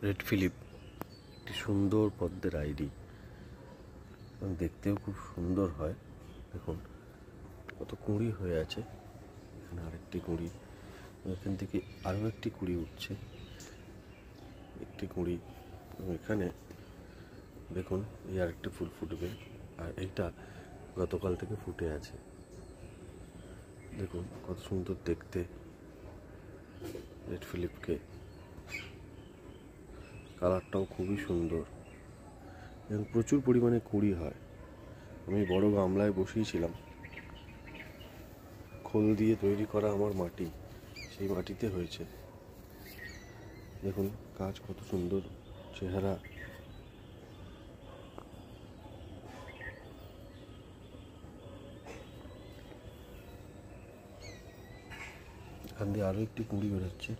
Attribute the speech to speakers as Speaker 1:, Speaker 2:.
Speaker 1: Red Philip একটি সুন্দর পদ্মের আইডি এবং দেখতেও খুব সুন্দর হয়। দেখুন কত কুঁড়ি হয়ে আছে, এখানে আরেকটি কুঁড়ি, এখান থেকে আরও একটি কুঁড়ি উঠছে, একটি কুঁড়ি, এবং এখানে দেখুন এই আরেকটি ফুল ফুটবে, আর এইটা গতকাল থেকে ফুটে আছে। দেখুন কত সুন্দর দেখতে রেড ফিলিপকে, কালারটাও খুবই সুন্দর এবং প্রচুর পরিমাণে কুঁড়ি হয়। আমি বড় গামলায় বসিয়েছিলাম, খোল দিয়ে তৈরি করা আমার মাটি, সেই মাটিতে হয়েছে। দেখুন গাছ কত সুন্দর চেহারা। এখান দিয়ে আরও একটি কুঁড়ি বেরোচ্ছে।